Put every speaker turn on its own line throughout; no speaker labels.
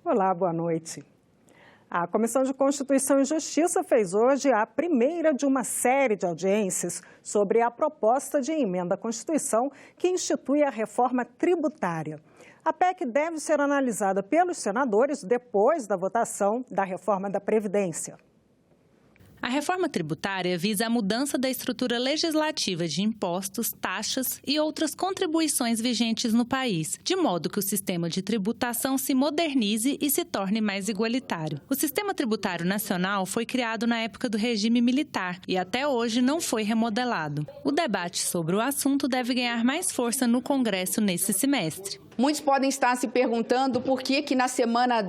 Olá, boa noite. A Comissão de Constituição e Justiça fez hoje a primeira de uma série de audiências sobre a proposta de emenda à Constituição que institui a reforma tributária. A PEC deve ser analisada pelos senadores depois da votação da reforma da Previdência.
A reforma tributária visa a mudança da estrutura legislativa de impostos, taxas e outras contribuições vigentes no país, de modo que o sistema de tributação se modernize e se torne mais igualitário. O sistema tributário nacional foi criado na época do regime militar e até hoje não foi remodelado. O debate sobre o assunto deve ganhar mais força no Congresso nesse semestre.
Muitos podem estar se perguntando por que na semana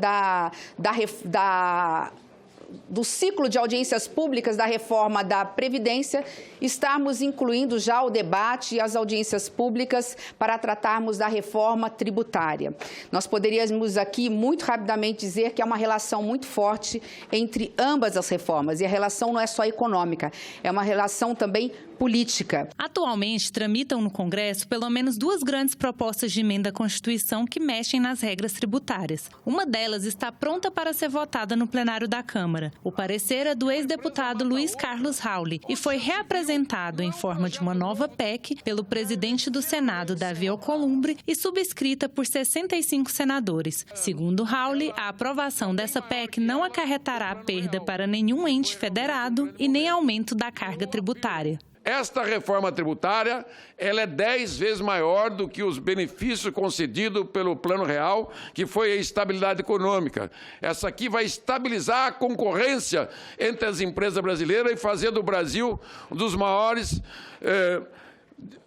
do ciclo de audiências públicas da reforma da Previdência, estamos incluindo já o debate e as audiências públicas para tratarmos da reforma tributária. Nós poderíamos aqui muito rapidamente dizer que há uma relação muito forte entre ambas as reformas, e a relação não é só econômica, é uma relação também política.
Atualmente, tramitam no Congresso pelo menos duas grandes propostas de emenda à Constituição que mexem nas regras tributárias. Uma delas está pronta para ser votada no plenário da Câmara. O parecer é do ex-deputado Luiz Carlos Rauli e foi reapresentado em forma de uma nova PEC pelo presidente do Senado, Davi Alcolumbre, e subscrita por 65 senadores. Segundo Rauli, a aprovação dessa PEC não acarretará perda para nenhum ente federado e nem aumento da carga tributária.
Esta reforma tributária, ela é 10 vezes maior do que os benefícios concedidos pelo Plano Real, que foi a estabilidade econômica. Essa aqui vai estabilizar a concorrência entre as empresas brasileiras e fazer do Brasil um dos maiores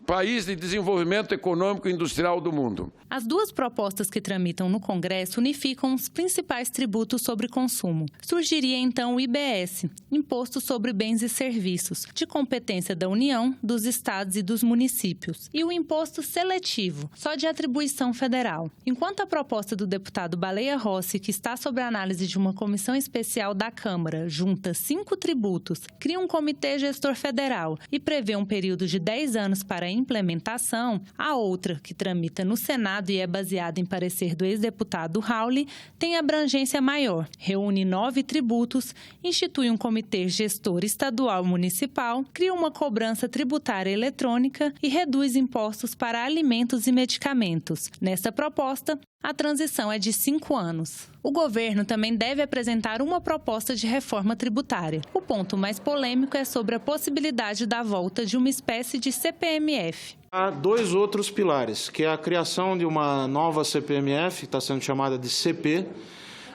país de desenvolvimento econômico e industrial do mundo.
As duas propostas que tramitam no Congresso unificam os principais tributos sobre consumo. Surgiria então o IBS, Imposto sobre Bens e Serviços, de competência da União, dos estados e dos municípios, e o Imposto Seletivo, só de atribuição federal. Enquanto a proposta do deputado Baleia Rossi, que está sob a análise de uma comissão especial da Câmara, junta 5 tributos, cria um comitê gestor federal e prevê um período de 10 anos para a implementação, a outra, que tramita no Senado e é baseada em parecer do ex-deputado Rauli, tem abrangência maior, reúne 9 tributos, institui um comitê gestor estadual municipal, cria uma cobrança tributária eletrônica e reduz impostos para alimentos e medicamentos. Nesta proposta, a transição é de 5 anos. O governo também deve apresentar uma proposta de reforma tributária. O ponto mais polêmico é sobre a possibilidade da volta de uma espécie de CPMF.
Há 2 outros pilares, que é a criação de uma nova CPMF, que está sendo chamada de CP.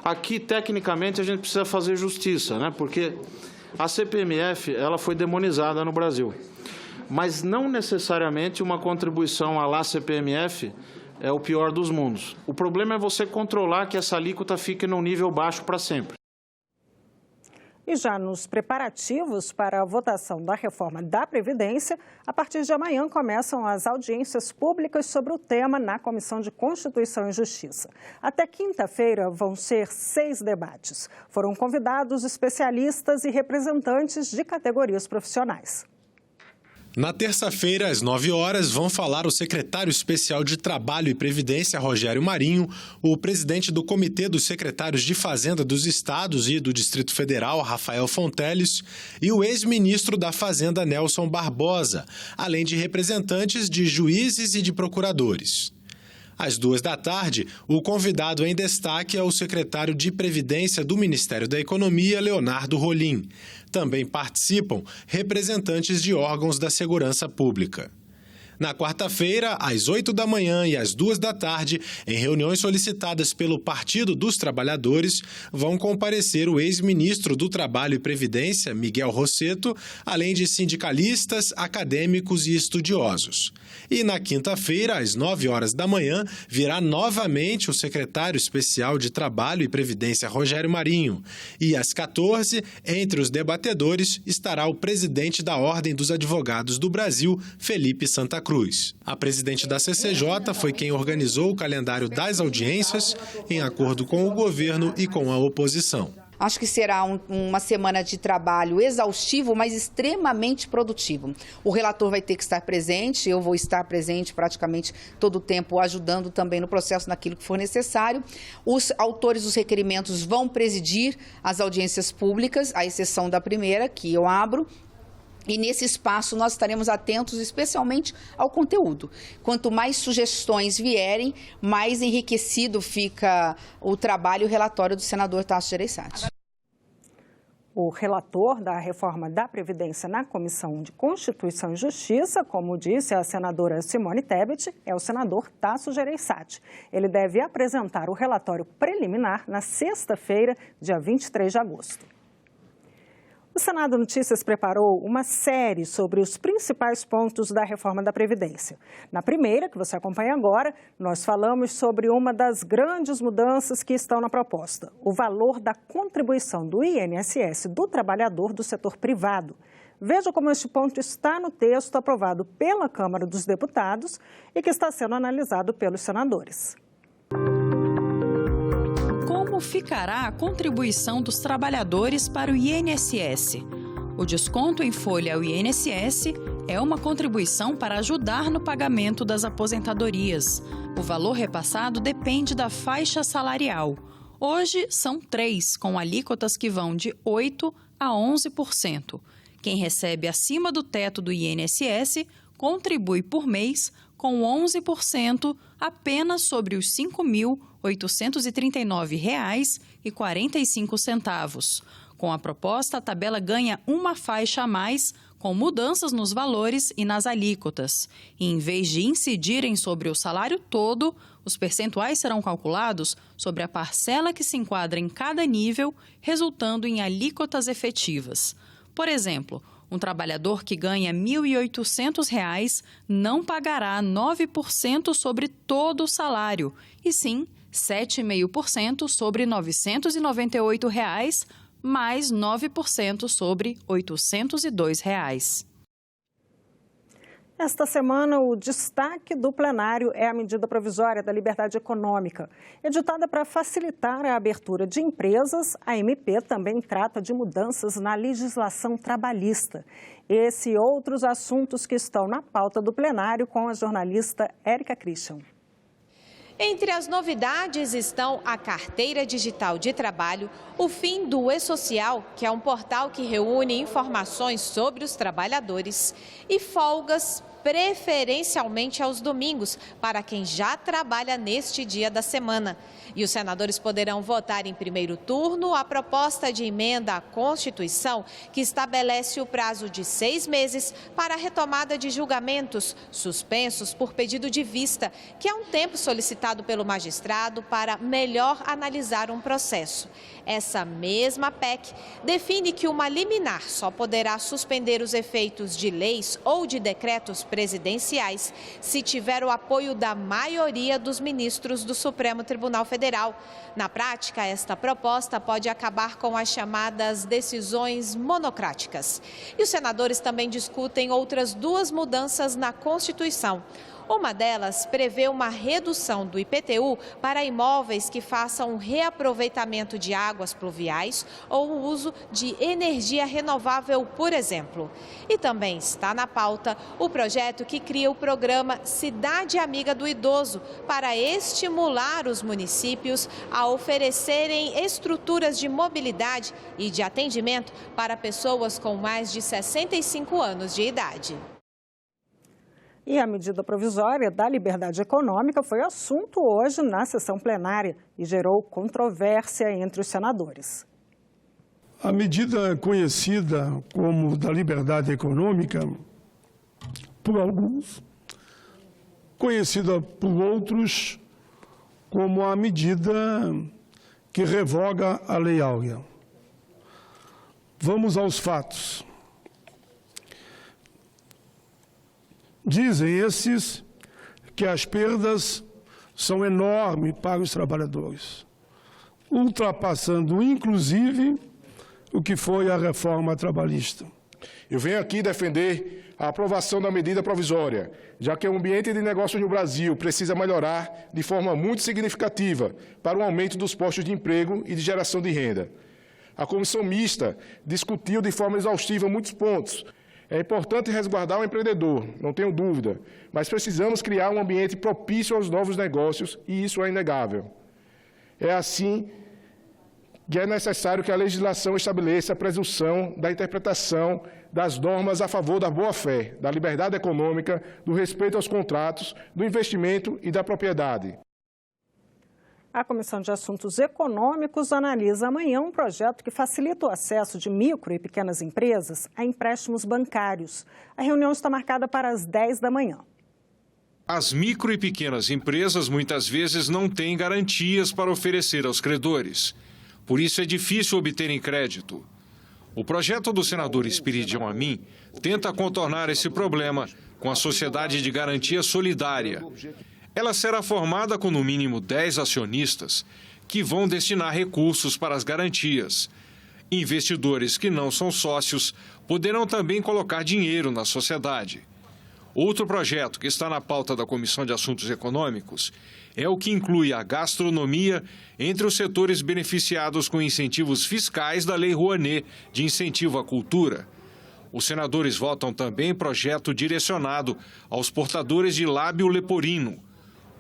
Aqui, tecnicamente, a gente precisa fazer justiça, né? Porque a CPMF ela foi demonizada no Brasil. Mas não necessariamente uma contribuição à CPMF é o pior dos mundos. O problema é você controlar que essa alíquota fique num nível baixo para sempre.
E já nos preparativos para a votação da reforma da Previdência, a partir de amanhã começam as audiências públicas sobre o tema na Comissão de Constituição e Justiça. Até quinta-feira vão ser 6 debates. Foram convidados especialistas e representantes de categorias profissionais.
Na terça-feira, às 9 horas, vão falar o secretário especial de Trabalho e Previdência, Rogério Marinho, o presidente do Comitê dos Secretários de Fazenda dos Estados e do Distrito Federal, Rafael Fonteles, e o ex-ministro da Fazenda, Nelson Barbosa, além de representantes de juízes e de procuradores. Às 2 da tarde, o convidado em destaque é o secretário de Previdência do Ministério da Economia, Leonardo Rolim. Também participam representantes de órgãos da segurança pública. Na quarta-feira, às 8 da manhã e às 2 da tarde, em reuniões solicitadas pelo Partido dos Trabalhadores, vão comparecer o ex-ministro do Trabalho e Previdência, Miguel Rosseto, além de sindicalistas, acadêmicos e estudiosos. E na quinta-feira, às 9 horas da manhã, virá novamente o secretário especial de Trabalho e Previdência, Rogério Marinho. E às 14, entre os debatedores, estará o presidente da Ordem dos Advogados do Brasil, Felipe Santa Cruz. A presidente da CCJ foi quem organizou o calendário das audiências, em acordo com o governo e com a oposição.
Acho que será uma semana de trabalho exaustivo, mas extremamente produtivo. O relator vai ter que estar presente, eu vou estar presente praticamente todo o tempo, ajudando também no processo naquilo que for necessário. Os autores dos requerimentos vão presidir as audiências públicas, à exceção da primeira, que eu abro. E nesse espaço nós estaremos atentos especialmente ao conteúdo. Quanto mais sugestões vierem, mais enriquecido fica o trabalho e o relatório do senador Tasso Gereissati.
O relator da reforma da Previdência na Comissão de Constituição e Justiça, como disse a senadora Simone Tebet, é o senador Tasso Gereissati. Ele deve apresentar o relatório preliminar na sexta-feira, dia 23 de agosto. O Senado Notícias preparou uma série sobre os principais pontos da reforma da Previdência. Na primeira, que você acompanha agora, nós falamos sobre uma das grandes mudanças que estão na proposta, o valor da contribuição do INSS do trabalhador do setor privado. Veja como este ponto está no texto aprovado pela Câmara dos Deputados e que está sendo analisado pelos senadores.
Como ficará a contribuição dos trabalhadores para o INSS? O desconto em folha ao INSS é uma contribuição para ajudar no pagamento das aposentadorias. O valor repassado depende da faixa salarial. Hoje são 3, com alíquotas que vão de 8% a 11%. Quem recebe acima do teto do INSS contribui por mês com 11% apenas sobre os R$ 5.839,45. Com a proposta, a tabela ganha uma faixa a mais, com mudanças nos valores e nas alíquotas. E, em vez de incidirem sobre o salário todo, os percentuais serão calculados sobre a parcela que se enquadra em cada nível, resultando em alíquotas efetivas. Por exemplo, um trabalhador que ganha R$ 1.800 não pagará 9% sobre todo o salário, e sim 7,5% sobre R$ 998, mais 9% sobre R$ 802.
Esta semana, o destaque do plenário é a medida provisória da liberdade econômica. Editada para facilitar a abertura de empresas, a MP também trata de mudanças na legislação trabalhista. Esse e outros assuntos que estão na pauta do plenário com a jornalista Érica Christian.
Entre as novidades estão a Carteira Digital de Trabalho, o fim do E-Social, que é um portal que reúne informações sobre os trabalhadores, e folgas preferencialmente aos domingos, para quem já trabalha neste dia da semana. E os senadores poderão votar em primeiro turno a proposta de emenda à Constituição, que estabelece o prazo de 6 meses para a retomada de julgamentos suspensos por pedido de vista, que é um tempo solicitado pelo magistrado para melhor analisar um processo. Essa mesma PEC define que uma liminar só poderá suspender os efeitos de leis ou de decretos presidenciais se tiver o apoio da maioria dos ministros do Supremo Tribunal Federal. Na prática, esta proposta pode acabar com as chamadas decisões monocráticas. E os senadores também discutem outras 2 mudanças na Constituição. Uma delas prevê uma redução do IPTU para imóveis que façam reaproveitamento de águas pluviais ou o uso de energia renovável, por exemplo. E também está na pauta o projeto que cria o programa Cidade Amiga do Idoso, para estimular os municípios a oferecerem estruturas de mobilidade e de atendimento para pessoas com mais de 65 anos de idade.
E a medida provisória da liberdade econômica foi assunto hoje na sessão plenária e gerou controvérsia entre os senadores.
A medida conhecida como da liberdade econômica, por alguns, conhecida por outros como a medida que revoga a Lei Áurea. Vamos aos fatos. Dizem esses que as perdas são enormes para os trabalhadores, ultrapassando, inclusive, o que foi a reforma trabalhista.
Eu venho aqui defender a aprovação da medida provisória, já que o ambiente de negócios no Brasil precisa melhorar de forma muito significativa para o aumento dos postos de emprego e de geração de renda. A comissão mista discutiu de forma exaustiva muitos pontos. É importante resguardar o empreendedor, não tenho dúvida, mas precisamos criar um ambiente propício aos novos negócios e isso é inegável. É assim que é necessário que a legislação estabeleça a presunção da interpretação das normas a favor da boa-fé, da liberdade econômica, do respeito aos contratos, do investimento e da propriedade.
A Comissão de Assuntos Econômicos analisa amanhã um projeto que facilita o acesso de micro e pequenas empresas a empréstimos bancários. A reunião está marcada para as 10 da manhã.
As micro e pequenas empresas muitas vezes não têm garantias para oferecer aos credores. Por isso é difícil obterem crédito. O projeto do senador Espiridião Amin tenta contornar esse problema com a Sociedade de Garantia Solidária. Ela será formada com no mínimo 10 acionistas que vão destinar recursos para as garantias. Investidores que não são sócios poderão também colocar dinheiro na sociedade. Outro projeto que está na pauta da Comissão de Assuntos Econômicos é o que inclui a gastronomia entre os setores beneficiados com incentivos fiscais da Lei Rouanet de incentivo à cultura. Os senadores votam também projeto direcionado aos portadores de lábio leporino.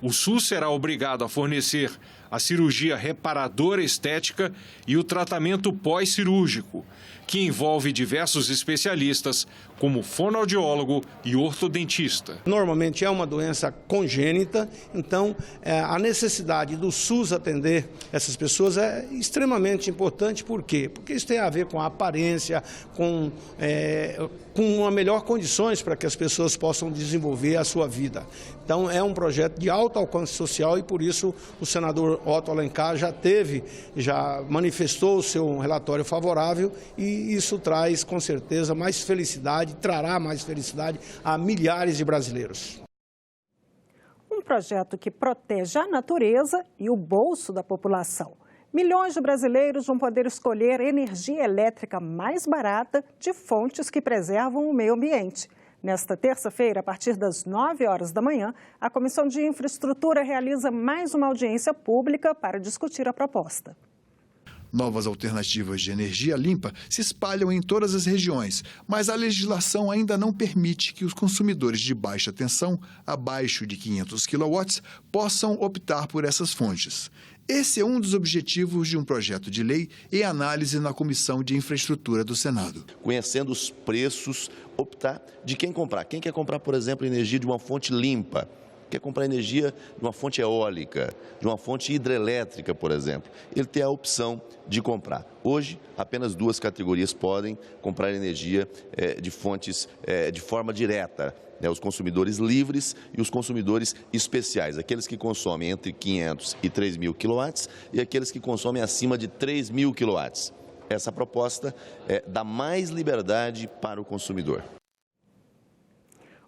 O SUS será obrigado a fornecer a cirurgia reparadora estética e o tratamento pós-cirúrgico, que envolve diversos especialistas, como fonoaudiólogo e ortodentista.
Normalmente é uma doença congênita, então a necessidade do SUS atender essas pessoas é extremamente importante. Por quê? Porque isso tem a ver com a aparência, com uma melhor condições para que as pessoas possam desenvolver a sua vida. Então é um projeto de alto alcance social e por isso o senador Otto Alencar já manifestou o seu relatório favorável e isso traz com certeza mais felicidade, trará mais felicidade a milhares de brasileiros.
Um projeto que protege a natureza e o bolso da população. Milhões de brasileiros vão poder escolher energia elétrica mais barata de fontes que preservam o meio ambiente. Nesta terça-feira, a partir das 9 horas da manhã, a Comissão de Infraestrutura realiza mais uma audiência pública para discutir a proposta.
Novas alternativas de energia limpa se espalham em todas as regiões, mas a legislação ainda não permite que os consumidores de baixa tensão, abaixo de 500 kW, possam optar por essas fontes. Esse é um dos objetivos de um projeto de lei em análise na Comissão de Infraestrutura do Senado.
Conhecendo os preços, optar de quem comprar. Quem quer comprar, por exemplo, energia de uma fonte limpa? Quer comprar energia de uma fonte eólica, de uma fonte hidrelétrica, por exemplo, ele tem a opção de comprar. Hoje, apenas 2 categorias podem comprar energia de fontes de forma direta, né? Os consumidores livres e os consumidores especiais, aqueles que consomem entre 500 e 3.000 kW e aqueles que consomem acima de 3.000 kW. Essa proposta dá mais liberdade para o consumidor.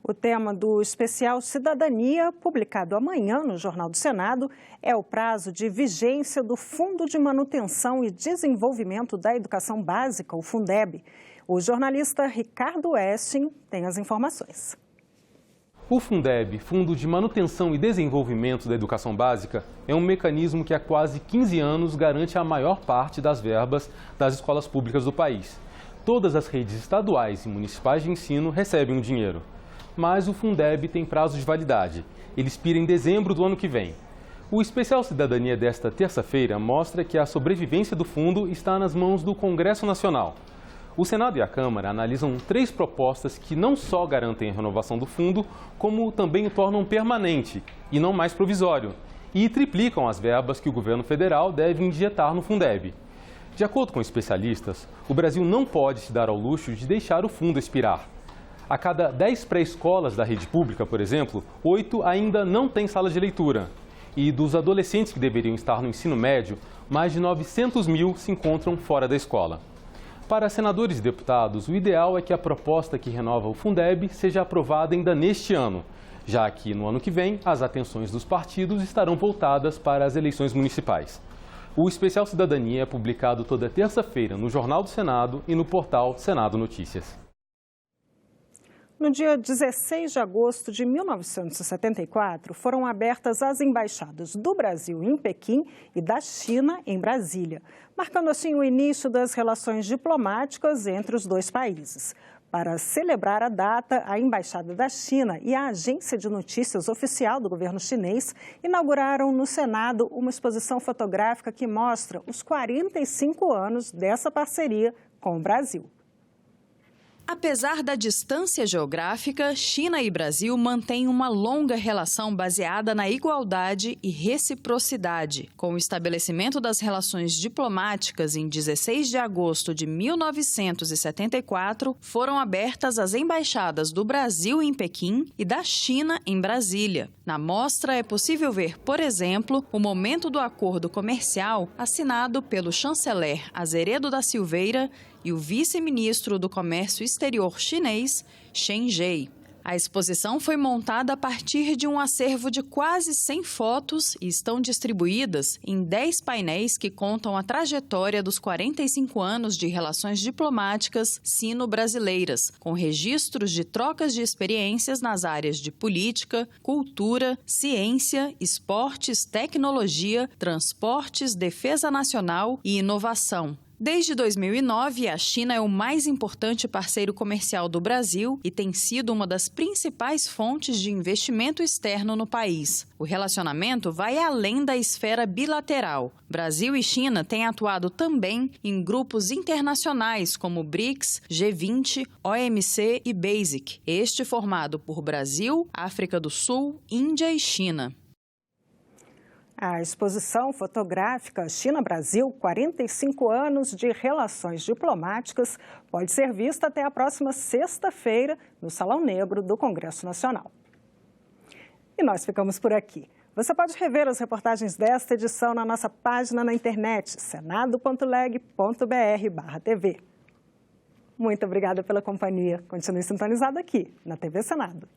O tema do especial Cidadania, publicado amanhã no Jornal do Senado, é o prazo de vigência do Fundo de Manutenção e Desenvolvimento da Educação Básica, o Fundeb. O jornalista Ricardo Westin tem as informações.
O Fundeb, Fundo de Manutenção e Desenvolvimento da Educação Básica, é um mecanismo que há quase 15 anos garante a maior parte das verbas das escolas públicas do país. Todas as redes estaduais e municipais de ensino recebem o dinheiro. Mas o Fundeb tem prazo de validade. Ele expira em dezembro do ano que vem. O especial Cidadania desta terça-feira mostra que a sobrevivência do fundo está nas mãos do Congresso Nacional. O Senado e a Câmara analisam 3 propostas que não só garantem a renovação do fundo, como também o tornam permanente e não mais provisório, e triplicam as verbas que o governo federal deve injetar no Fundeb. De acordo com especialistas, o Brasil não pode se dar ao luxo de deixar o fundo expirar. A cada 10 pré-escolas da rede pública, por exemplo, 8 ainda não têm sala de leitura. E dos adolescentes que deveriam estar no ensino médio, mais de 900 mil se encontram fora da escola. Para senadores e deputados, o ideal é que a proposta que renova o Fundeb seja aprovada ainda neste ano, já que no ano que vem as atenções dos partidos estarão voltadas para as eleições municipais. O especial Cidadania é publicado toda terça-feira no Jornal do Senado e no portal Senado Notícias.
No dia 16 de agosto de 1974, foram abertas as embaixadas do Brasil em Pequim e da China em Brasília, marcando assim o início das relações diplomáticas entre os dois países. Para celebrar a data, a Embaixada da China e a Agência de Notícias Oficial do governo chinês inauguraram no Senado uma exposição fotográfica que mostra os 45 anos dessa parceria com o Brasil.
Apesar da distância geográfica, China e Brasil mantêm uma longa relação baseada na igualdade e reciprocidade. Com o estabelecimento das relações diplomáticas em 16 de agosto de 1974, foram abertas as embaixadas do Brasil em Pequim e da China em Brasília. Na mostra é possível ver, por exemplo, o momento do acordo comercial assinado pelo chanceler Azeredo da Silveira e o vice-ministro do Comércio Exterior chinês, Chen Jie. A exposição foi montada a partir de um acervo de quase 100 fotos e estão distribuídas em 10 painéis que contam a trajetória dos 45 anos de relações diplomáticas sino-brasileiras, com registros de trocas de experiências nas áreas de política, cultura, ciência, esportes, tecnologia, transportes, defesa nacional e inovação. Desde 2009, a China é o mais importante parceiro comercial do Brasil e tem sido uma das principais fontes de investimento externo no país. O relacionamento vai além da esfera bilateral. Brasil e China têm atuado também em grupos internacionais como BRICS, G20, OMC e BASIC, este formado por Brasil, África do Sul, Índia e China.
A exposição fotográfica China-Brasil, 45 anos de relações diplomáticas, pode ser vista até a próxima sexta-feira no Salão Negro do Congresso Nacional. E nós ficamos por aqui. Você pode rever as reportagens desta edição na nossa página na internet, senado.leg.br/tv. Muito obrigada pela companhia. Continue sintonizado aqui na TV Senado.